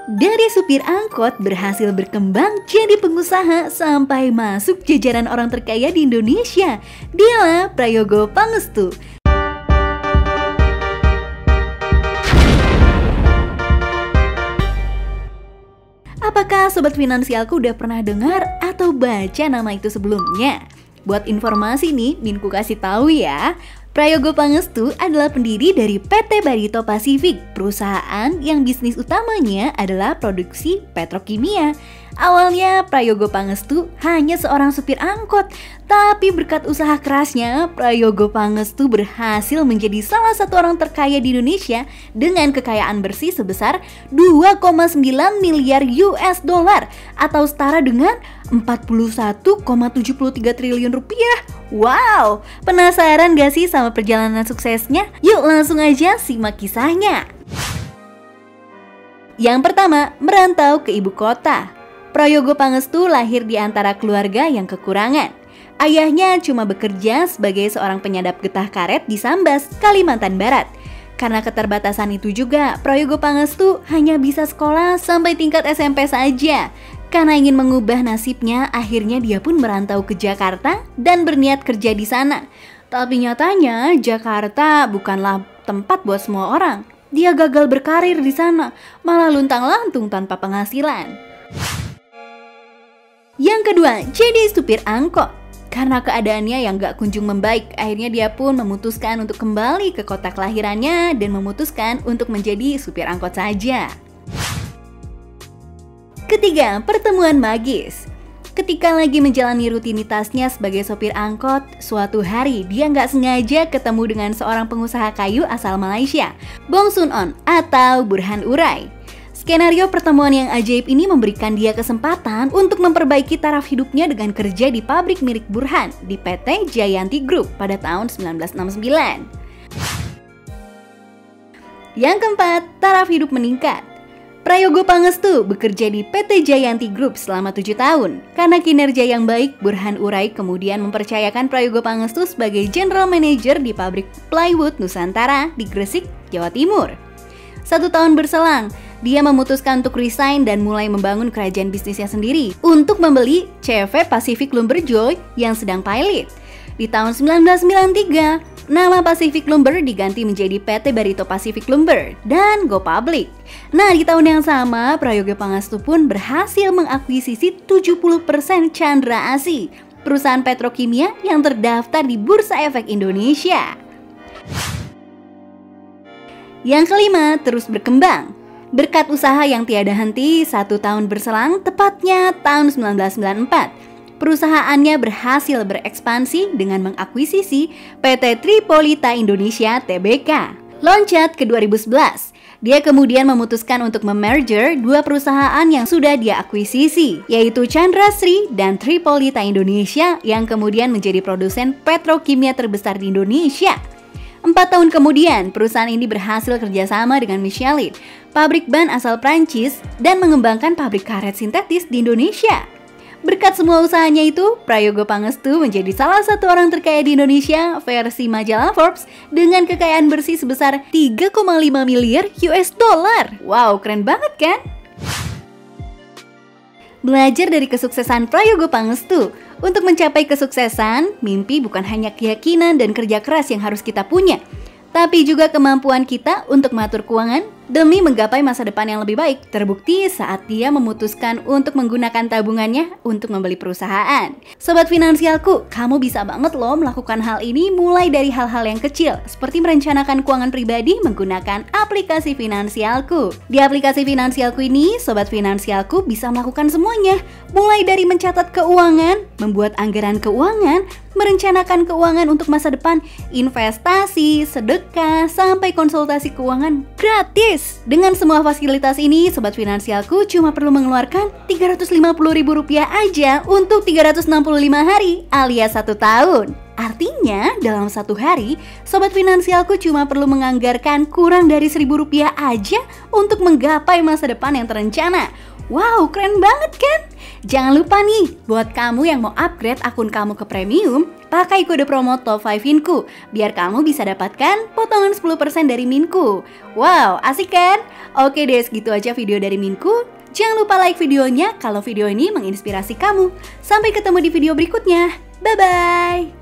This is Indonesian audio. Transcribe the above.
Dari supir angkot berhasil berkembang jadi pengusaha sampai masuk jajaran orang terkaya di Indonesia. Dialah Prayogo Pangestu. Apakah Sobat Finansialku udah pernah dengar atau baca nama itu sebelumnya? Buat informasi nih, Minku kasih tahu ya. Prayogo Pangestu adalah pendiri dari PT Barito Pacific, perusahaan yang bisnis utamanya adalah produksi petrokimia. Awalnya Prayogo Pangestu hanya seorang supir angkot, tapi berkat usaha kerasnya, Prayogo Pangestu berhasil menjadi salah satu orang terkaya di Indonesia dengan kekayaan bersih sebesar 2,9 miliar US dollar atau setara dengan 41,73 triliun rupiah. Wow, penasaran gak sih sama perjalanan suksesnya? Yuk langsung aja simak kisahnya. Yang pertama, merantau ke ibu kota. Prayogo Pangestu lahir di antara keluarga yang kekurangan. Ayahnya cuma bekerja sebagai seorang penyadap getah karet di Sambas, Kalimantan Barat. Karena keterbatasan itu juga, Prayogo Pangestu hanya bisa sekolah sampai tingkat SMP saja. Karena ingin mengubah nasibnya, akhirnya dia pun merantau ke Jakarta dan berniat kerja di sana. Tapi nyatanya, Jakarta bukanlah tempat buat semua orang. Dia gagal berkarir di sana, malah luntang-lantung tanpa penghasilan. Yang kedua, jadi supir angkot. Karena keadaannya yang gak kunjung membaik, akhirnya dia pun memutuskan untuk kembali ke kota kelahirannya dan memutuskan untuk menjadi supir angkot saja. Ketiga, pertemuan magis. Ketika lagi menjalani rutinitasnya sebagai sopir angkot, suatu hari dia nggak sengaja ketemu dengan seorang pengusaha kayu asal Malaysia, Bong Sun On atau Burhan Urai. Skenario pertemuan yang ajaib ini memberikan dia kesempatan untuk memperbaiki taraf hidupnya dengan kerja di pabrik milik Burhan di PT Jayanti Group pada tahun 1969. Yang keempat, taraf hidup meningkat. Prayogo Pangestu bekerja di PT Jayanti Group selama 7 tahun. Karena kinerja yang baik, Burhan Urai kemudian mempercayakan Prayogo Pangestu sebagai General Manager di pabrik plywood Nusantara di Gresik, Jawa Timur. 1 tahun berselang, dia memutuskan untuk resign dan mulai membangun kerajaan bisnisnya sendiri untuk membeli CV Pacific Lumber Joy yang sedang pilot. Di tahun 1993, nama Pacific Lumber diganti menjadi PT Barito Pacific Lumber dan go public. Nah, di tahun yang sama, Prayogo Pangestu pun berhasil mengakuisisi 70% Chandra Asih, perusahaan petrokimia yang terdaftar di Bursa Efek Indonesia. Yang kelima, terus berkembang. Berkat usaha yang tiada henti, 1 tahun berselang, tepatnya tahun 1994. Perusahaannya berhasil berekspansi dengan mengakuisisi PT Tripolita Indonesia Tbk. Loncat ke 2011, dia kemudian memutuskan untuk memerger 2 perusahaan yang sudah dia akuisisi, yaitu Chandra Sri dan Tripolita Indonesia yang kemudian menjadi produsen petrokimia terbesar di Indonesia. 4 tahun kemudian, perusahaan ini berhasil kerjasama dengan Michelin, pabrik ban asal Prancis, dan mengembangkan pabrik karet sintetis di Indonesia. Berkat semua usahanya itu, Prayogo Pangestu menjadi salah satu orang terkaya di Indonesia versi majalah Forbes dengan kekayaan bersih sebesar 3,5 miliar US dollar. Wow, keren banget kan? Belajar dari kesuksesan Prayogo Pangestu. Untuk mencapai kesuksesan, mimpi bukan hanya keyakinan dan kerja keras yang harus kita punya, tapi juga kemampuan kita untuk mengatur keuangan demi menggapai masa depan yang lebih baik. Terbukti saat dia memutuskan untuk menggunakan tabungannya untuk membeli perusahaan. Sobat Finansialku, kamu bisa banget loh melakukan hal ini mulai dari hal-hal yang kecil, seperti merencanakan keuangan pribadi menggunakan aplikasi Finansialku. Di aplikasi Finansialku ini, Sobat Finansialku bisa melakukan semuanya, mulai dari mencatat keuangan, membuat anggaran keuangan, merencanakan keuangan untuk masa depan, investasi, sedekah, sampai konsultasi keuangan gratis. Dengan semua fasilitas ini, Sobat Finansialku cuma perlu mengeluarkan Rp350.000 aja untuk 365 hari alias 1 tahun. Artinya, dalam 1 hari, Sobat Finansialku cuma perlu menganggarkan kurang dari Rp1.000 aja untuk menggapai masa depan yang terencana. Wow, keren banget kan? Jangan lupa nih, buat kamu yang mau upgrade akun kamu ke premium, pakai kode promo Top 5 Minku biar kamu bisa dapatkan potongan 10% dari Minku. Wow, asik kan? Oke deh, segitu aja video dari Minku. Jangan lupa like videonya kalau video ini menginspirasi kamu. Sampai ketemu di video berikutnya. Bye-bye!